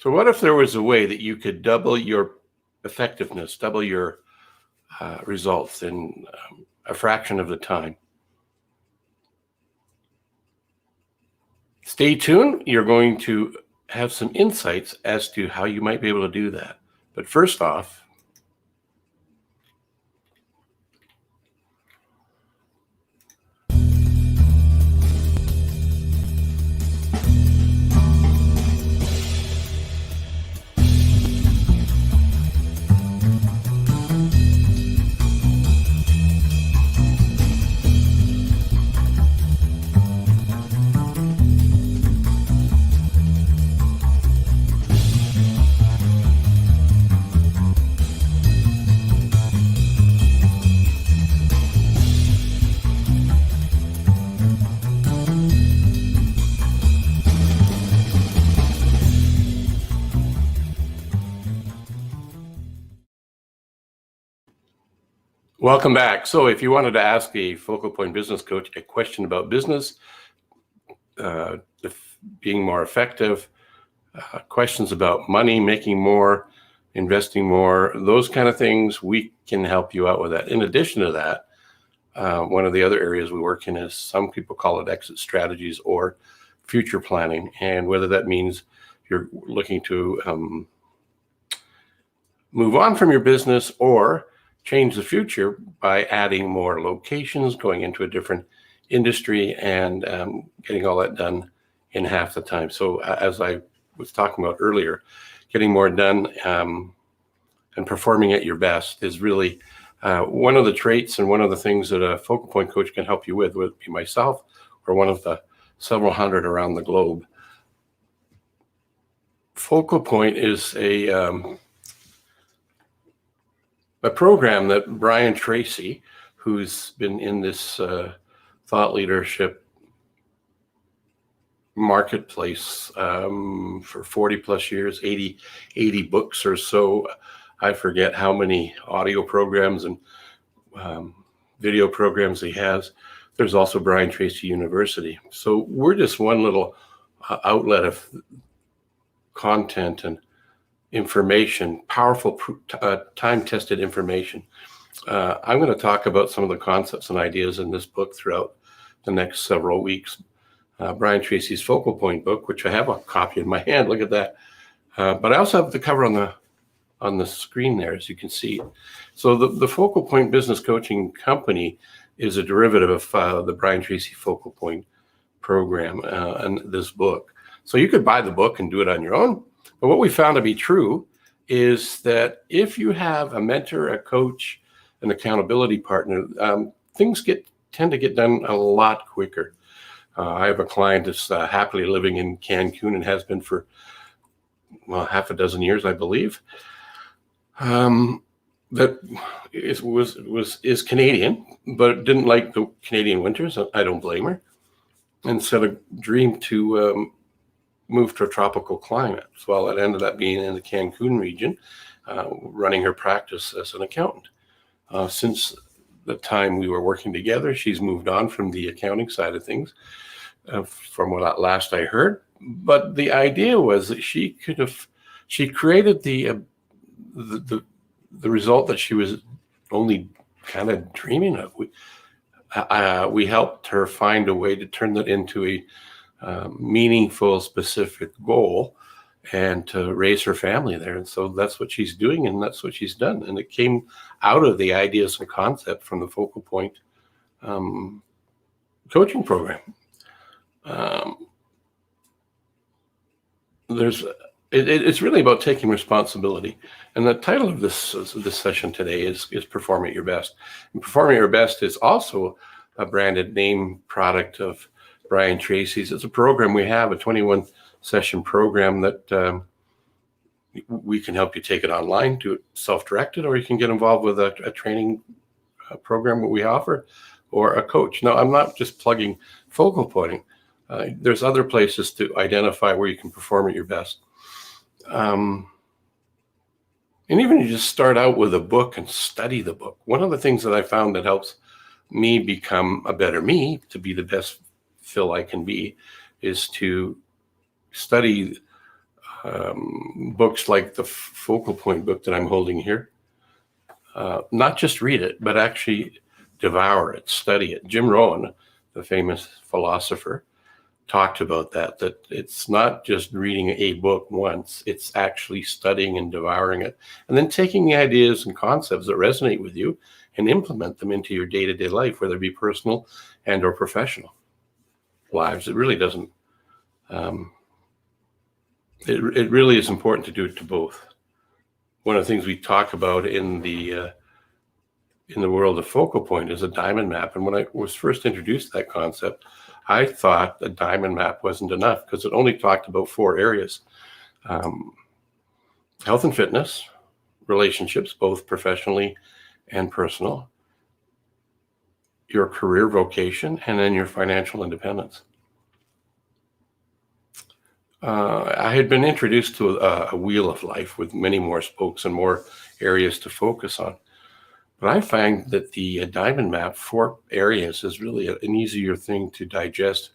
So what if there was a way that you could double your effectiveness, double your results in a fraction of the time? Stay tuned. You're going to have some insights as to how you might be able to do that. But first off, welcome back. So if you wanted to ask a Focal Point business coach a question about business, being more effective, questions about money, making more, investing more, those kind of things, we can help you out with that. In addition to that, one of the other areas we work in is, some people call it exit strategies or future planning. And whether that means you're looking to move on from your business or change the future by adding more locations, going into a different industry, and getting all that done in half the time. So as I was talking about earlier, getting more done and performing at your best is really one of the traits and one of the things that a Focal Point coach can help you with, whether it be myself or one of the several hundred around the globe. Focal Point is a program that Brian Tracy, who's been in this thought leadership marketplace for 40 plus years, 80 books or so. I forget how many audio programs and video programs he has. There's also Brian Tracy University. So we're just one little outlet of content and information, powerful, time-tested information. I'm going to talk about some of the concepts and ideas in this book throughout the next several weeks. Brian Tracy's Focal Point book, which I have a copy in my hand. Look at that. But I also have the cover on the screen there, as you can see. So the Focal Point Business Coaching Company is a derivative of the Brian Tracy Focal Point program and this book. So you could buy the book and do it on your own. But what we found to be true is that if you have a mentor, a coach, an accountability partner, things tend to get done a lot quicker. I have a client that's happily living in Cancun and has been for, well, half a dozen years, I believe. That is Canadian, but didn't like the Canadian winters. I don't blame her. And set a dream to move to a tropical climate. So it ended up being in the Cancun region, running her practice as an accountant. Since the time we were working together, she's moved on from the accounting side of things, from what last I heard. But the idea was that she created the result that she was only kind of dreaming of. We helped her find a way to turn that into a meaningful, specific goal, and to raise her family there. And so that's what she's doing, and that's what she's done. And it came out of the ideas and concept from the Focal Point coaching program. It's really about taking responsibility. And the title of this session today is Perform at Your Best. And Perform at Your Best is also a branded name product of Brian Tracy's. It's a program we have, a 21 session program that we can help you take it online, do it self-directed, or you can get involved with a training program that we offer, or a coach. Now, I'm not just plugging Focal Pointing. There's other places to identify where you can perform at your best. And even you just start out with a book and study the book. One of the things that I found that helps me become a better me, to be the best Phil I can be, is to study books like the Focal Point book that I'm holding here. Not just read it, but actually devour it, study it. Jim Rohn, the famous philosopher, talked about that it's not just reading a book once, it's actually studying and devouring it, and then taking the ideas and concepts that resonate with you and implement them into your day-to-day life, whether it be personal and or professional lives. It really doesn't, it really is important to do it to both. One of the things we talk about in the world of Focal Point is a diamond map. And when I was first introduced to that concept, I thought a diamond map wasn't enough because it only talked about 4 areas: health and fitness, relationships, both professionally and personal, your career vocation, and then your financial independence. I had been introduced to a wheel of life with many more spokes and more areas to focus on. But I find that the diamond map, 4 areas, is really an easier thing to digest,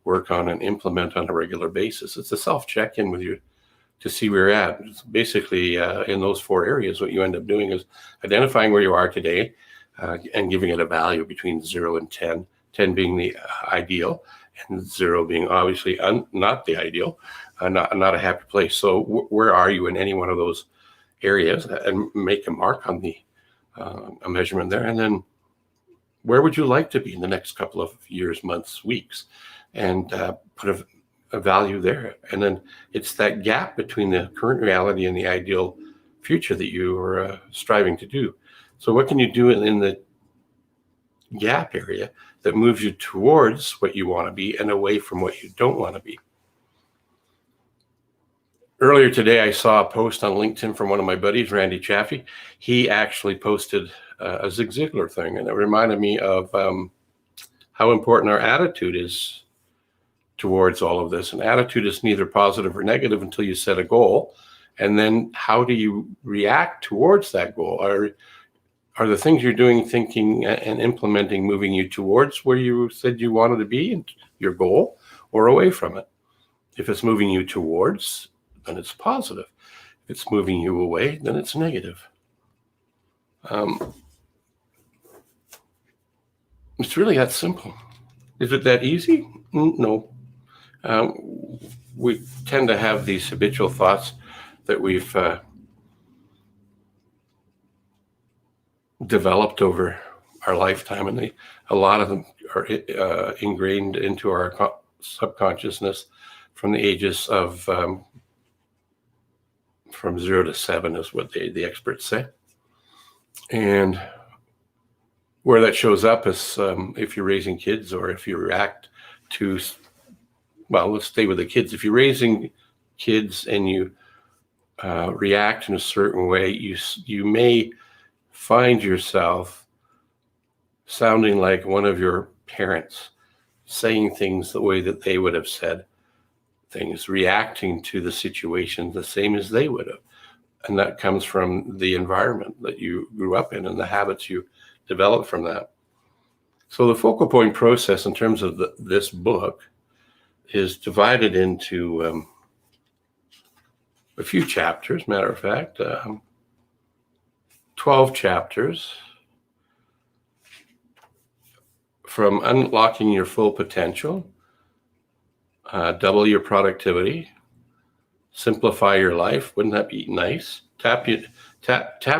work on, and implement on a regular basis. It's a self-check-in with you to see where you're at. It's basically, in those 4 areas, what you end up doing is identifying where you are today and giving it a value between 0 and 10, 10 being the ideal, and 0 being obviously not the ideal, not a happy place. So where are you in any one of those areas, and make a mark on a measurement there, and then where would you like to be in the next couple of years, months, weeks, and put a value there. And then it's that gap between the current reality and the ideal future that you are striving to do. So what can you do in the gap area that moves you towards what you want to be and away from what you don't want to be? Earlier today, I saw a post on LinkedIn from one of my buddies, Randy Chaffee. He actually posted a Zig Ziglar thing, and it reminded me of how important our attitude is towards all of this. And attitude is neither positive or negative until you set a goal. And then how do you react towards that goal? Are the things you're doing, thinking, and implementing moving you towards where you said you wanted to be, and your goal, or away from it? If it's moving you towards, then it's positive. If it's moving you away, then it's negative. It's really that simple. Is it that easy? No. We tend to have these habitual thoughts that we've developed over our lifetime, and a lot of them are ingrained into our subconsciousness from the ages of from 0 to 7 is what the experts say. And where that shows up is if you're raising kids, or if you react to, well, let's stay with the kids. If you're raising kids and you react in a certain way, you may find yourself sounding like one of your parents, saying things the way that they would have said things, reacting to the situation the same as they would have. And that comes from the environment that you grew up in and the habits you developed from that. So the Focal Point process, in terms of this book, is divided into a few chapters. Matter of fact, 12 chapters, from unlocking your full potential, double your productivity, simplify your life. Wouldn't that be nice? Tap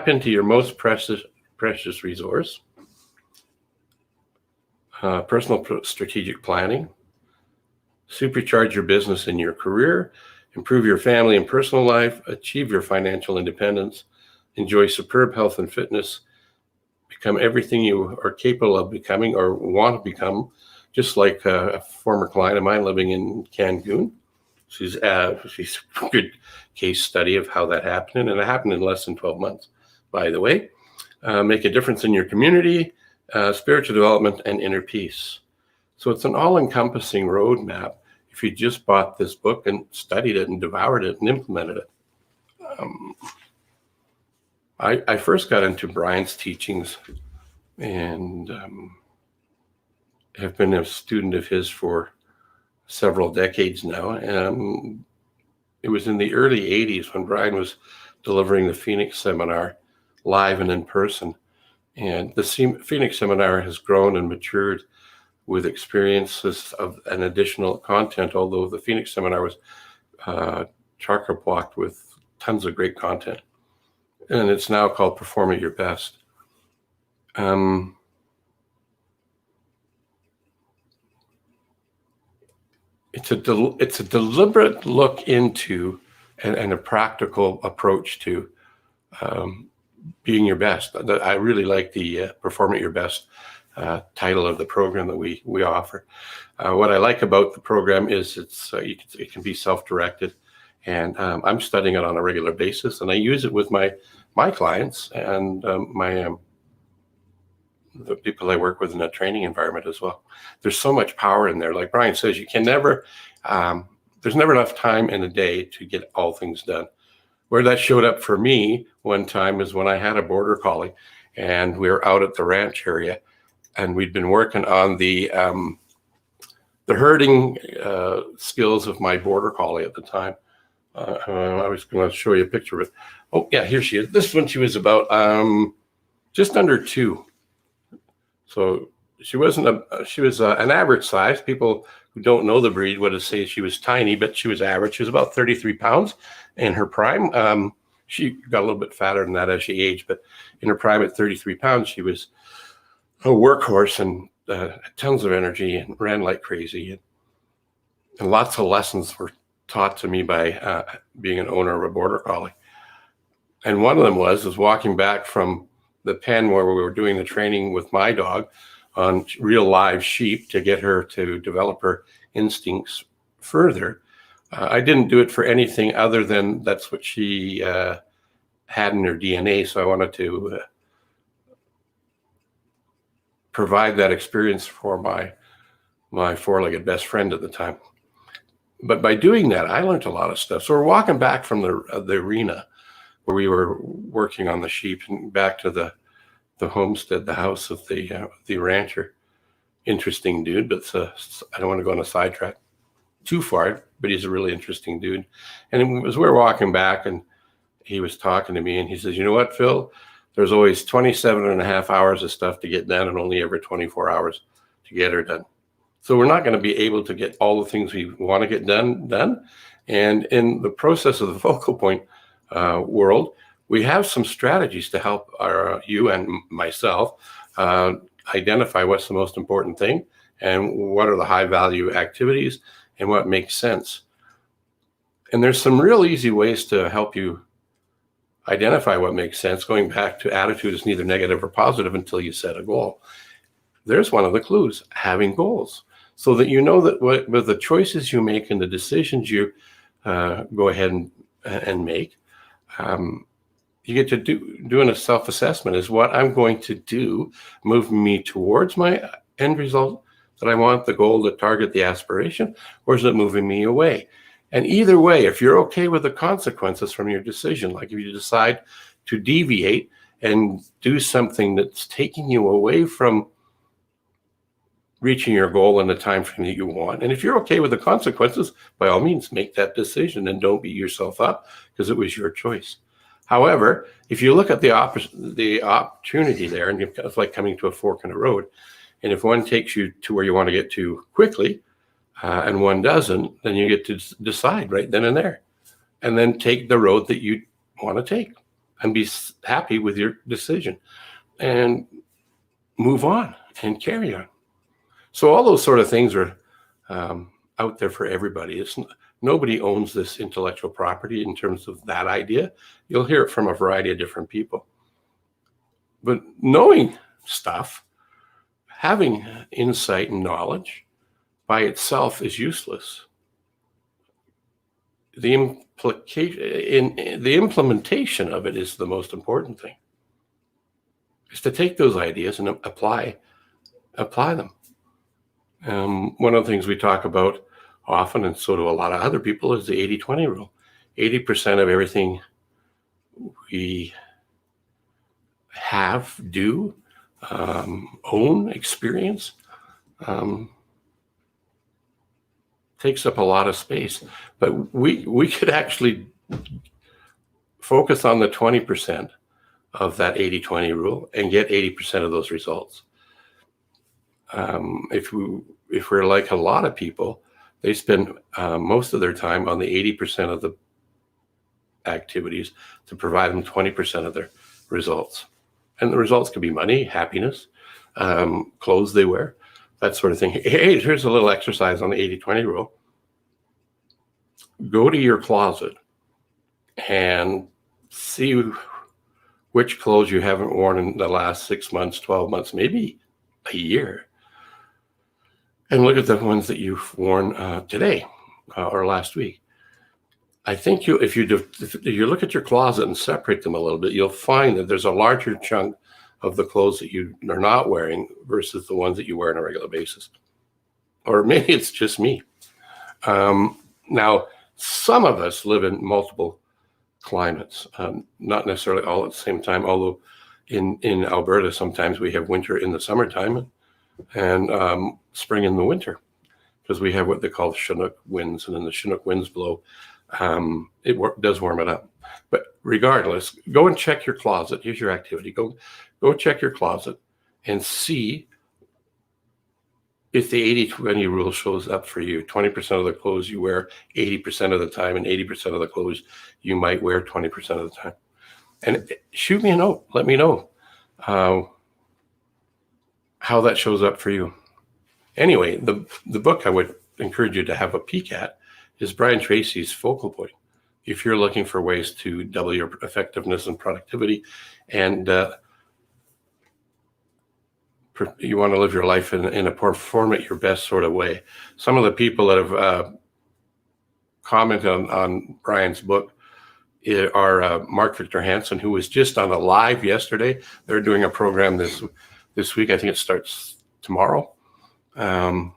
into your most precious resource. Personal strategic planning. Supercharge your business and your career. Improve your family and personal life. Achieve your financial independence. Enjoy superb health and fitness. Become everything you are capable of becoming or want to become. Just like a former client of mine living in Cancun. She's a good case study of how that happened, and it happened in less than 12 months, by the way. Make a difference in your community, spiritual development, and inner peace. So it's an all-encompassing roadmap if you just bought this book and studied it and devoured it and implemented it. I first got into Brian's teachings and have been a student of his for several decades now. it was in the early 80s when Brian was delivering the Phoenix seminar live and in person. And the Phoenix seminar has grown and matured with experiences of an additional content, although the Phoenix seminar was chock-a-blocked with tons of great content. And it's now called Perform at Your Best. It's a deliberate look into and a practical approach to being your best. I really like the Perform at Your Best title of the program that we offer. What I like about the program is it can be self-directed, and I'm studying it on a regular basis, and I use it with my clients and the people I work with in a training environment as well. There's so much power in there. Like Brian says, you can never, there's never enough time in a day to get all things done. Where that showed up for me one time is when I had a border collie, and we were out at the ranch area, and we'd been working on the herding skills of my border collie at the time. I was going to show you a picture of it. Oh yeah, here she is. This one, she was about just under 2. So she wasn't she was an average size. People who don't know the breed would say she was tiny, but she was average. She was about 33 pounds in her prime. She got a little bit fatter than that as she aged, but in her prime at 33 pounds, she was a workhorse and tons of energy and ran like crazy. And lots of lessons were taught to me by being an owner of a border collie. And one of them was walking back from the pen where we were doing the training with my dog on real live sheep to get her to develop her instincts further. I didn't do it for anything other than that's what she had in her DNA. So I wanted to provide that experience for my four-legged best friend at the time. But by doing that, I learned a lot of stuff. So we're walking back from the arena where we were working on the sheep and back to the homestead, the house of the rancher. Interesting dude, but I don't want to go on a sidetrack too far, but he's a really interesting dude. And as we were walking back, and he was talking to me, and he says, you know what, Phil, there's always 27 and a half hours of stuff to get done and only ever 24 hours to get her done. So we're not going to be able to get all the things we want to get done. And in the process of the focal point world, we have some strategies to help you and myself identify what's the most important thing and what are the high value activities and what makes sense. And there's some real easy ways to help you identify what makes sense. Going back to attitude is neither negative or positive until you set a goal. There's one of the clues, having goals, so that you know that with the choices you make and the decisions you go ahead and make, you get to doing a self-assessment. Is what I'm going to do move me towards my end result that I want, the goal, the target, the aspiration, or is it moving me away? And either way, if you're okay with the consequences from your decision, like if you decide to deviate and do something that's taking you away from reaching your goal in the time frame that you want, and if you're okay with the consequences, by all means, make that decision and don't beat yourself up because it was your choice. However, if you look at the opportunity there, and it's like coming to a fork in the road, and if one takes you to where you want to get to quickly, and one doesn't, then you get to decide right then and there, and then take the road that you want to take and be happy with your decision and move on and carry on. So all those sort of things are out there for everybody. Nobody owns this intellectual property in terms of that idea. You'll hear it from a variety of different people. But knowing stuff, having insight and knowledge by itself is useless. The implementation of it is the most important thing. Is to take those ideas and apply them. One of the things we talk about often, and so do a lot of other people, is the 80-20 rule. 80% of everything we have, do, own, experience, takes up a lot of space. But we could actually focus on the 20% of that 80-20 rule and get 80% of those results. If we're like a lot of people, they spend most of their time on the 80% of the activities to provide them 20% of their results. And the results could be money, happiness, clothes they wear, that sort of thing. Hey, here's a little exercise on the 80-20 rule. Go to your closet and see which clothes you haven't worn in the last 6 months, 12 months, maybe a year. And look at the ones that you've worn today or last week. I think if you look at your closet and separate them a little bit, you'll find that there's a larger chunk of the clothes that you are not wearing versus the ones that you wear on a regular basis. Or maybe it's just me. Now, some of us live in multiple climates, not necessarily all at the same time, although in Alberta, sometimes we have winter in the summertime and spring in the winter, because we have what they call Chinook winds, and then the Chinook winds blow. It does warm it up. But regardless, go and check your closet. Here's your activity. Go check your closet and see if the 80-20 rule shows up for you. 20% of the clothes you wear 80% of the time, and 80% of the clothes you might wear 20% of the time. And shoot me a note. Let me know how that shows up for you. Anyway, the book I would encourage you to have a peek at is Brian Tracy's Focal Point. If you're looking for ways to double your effectiveness and productivity, and you want to live your life in a perform at your best sort of way. Some of the people that have commented on Brian's book are Mark Victor Hansen, who was just on a live yesterday. They're doing a program this week. I think it starts tomorrow. It'll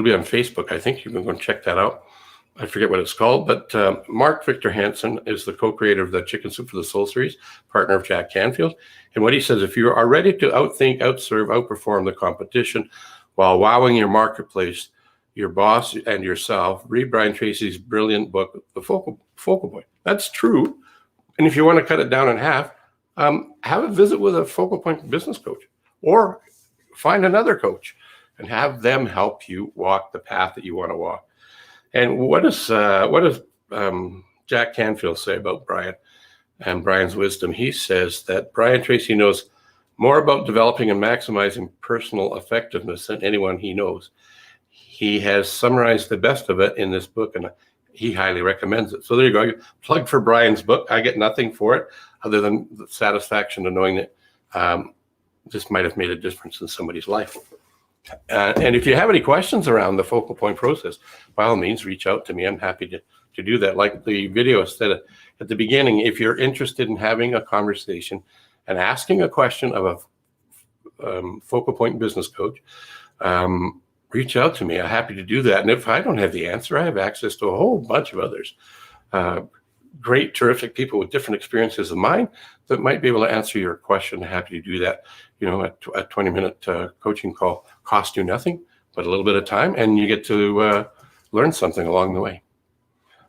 be on Facebook. I think you can go and check that out. I forget what it's called, but Mark Victor Hansen is the co-creator of the Chicken Soup for the Soul series, partner of Jack Canfield. And what he says, if you are ready to outthink, outserve, outperform the competition while wowing your marketplace, your boss, and yourself, read Brian Tracy's brilliant book, The Focal Point. That's true. And if you want to cut it down in half, have a visit with a Focal Point business coach, or find another coach and have them help you walk the path that you want to walk. And what does Jack Canfield say about Brian and Brian's wisdom? He says that Brian Tracy knows more about developing and maximizing personal effectiveness than anyone he knows. He has summarized the best of it in this book, and he highly recommends it. So there you go. Plug for Brian's book. I get nothing for it other than the satisfaction of knowing that this might have made a difference in somebody's life. And if you have any questions around the Focal Point process, by all means, reach out to me. I'm happy to do that. Like the video said at the beginning, if you're interested in having a conversation and asking a question of a Focal Point business coach, reach out to me. I'm happy to do that. And if I don't have the answer, I have access to a whole bunch of others. Great, terrific people with different experiences than mine that might be able to answer your question. Happy to do that. You know, a 20-minute coaching call costs you nothing but a little bit of time, and you get to learn something along the way.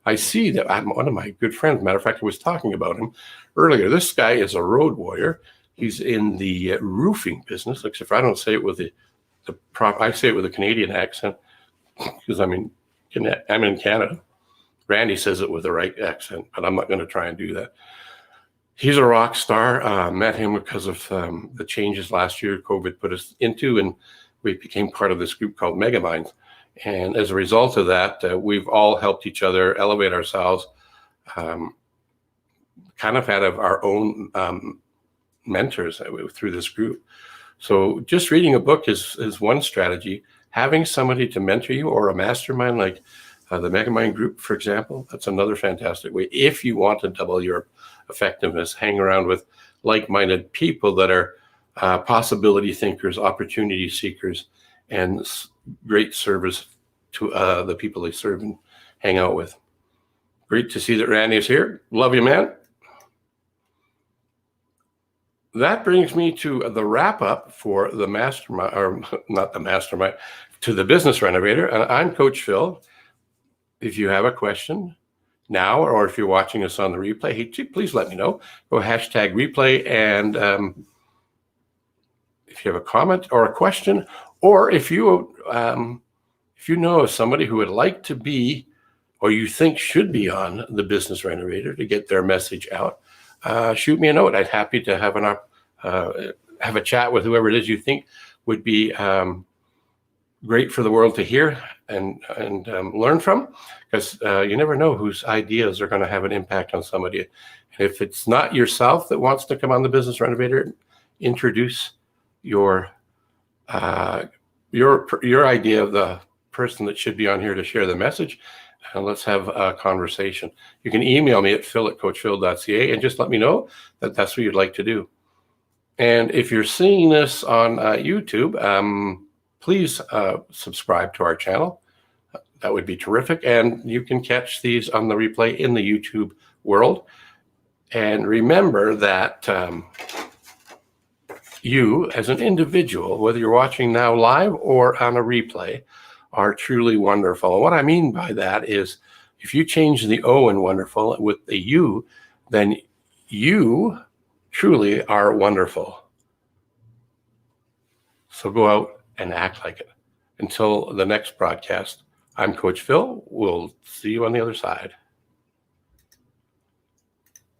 I see that one of my good friends, matter of fact, I was talking about him earlier. This guy is a road warrior. He's in the roofing business, except for I don't say it with I say it with a Canadian accent because I'm in Canada. Randy says it with the right accent, but I'm not going to try and do that. He's a rock star. Met him because of the changes last year COVID put us into, and we became part of this group called Megaminds. And as a result of that, we've all helped each other elevate ourselves, kind of out of our own mentors through this group. So just reading a book is one strategy. Having somebody to mentor you, or a mastermind like the Megamind group, for example, that's another fantastic way. If you want to double your effectiveness, hang around with like-minded people that are possibility thinkers, opportunity seekers, and great service to the people they serve and hang out with. Great to see that Randy is here. Love you, man. That brings me to the wrap up for the mastermind, or not the mastermind, to the Business Renovator. And I'm Coach Phil. If you have a question now, or if you're watching us on the replay, hey, please let me know. Go hashtag replay. And if you have a comment or a question, or if you know of somebody who would like to be, or you think should be on the Business Renovator to get their message out, shoot me a note. I'd happy to have have a chat with whoever it is you think would be great for the world to hear and learn from, because you never know whose ideas are going to have an impact on somebody. If it's not yourself that wants to come on the Business Renovator, introduce your idea of the person that should be on here to share the message, and let's have a conversation. You can email me at phil@coachphil.ca and just let me know that that's what you'd like to do. And if you're seeing this on YouTube, please subscribe to our channel. That would be terrific. And you can catch these on the replay in the YouTube world. And remember that you, as an individual, whether you're watching now live or on a replay, are truly wonderful. And what I mean by that is, if you change the O in wonderful with the U, then you truly are wonderful. So go out and act like it. Until the next broadcast, I'm Coach Phil. We'll see you on the other side.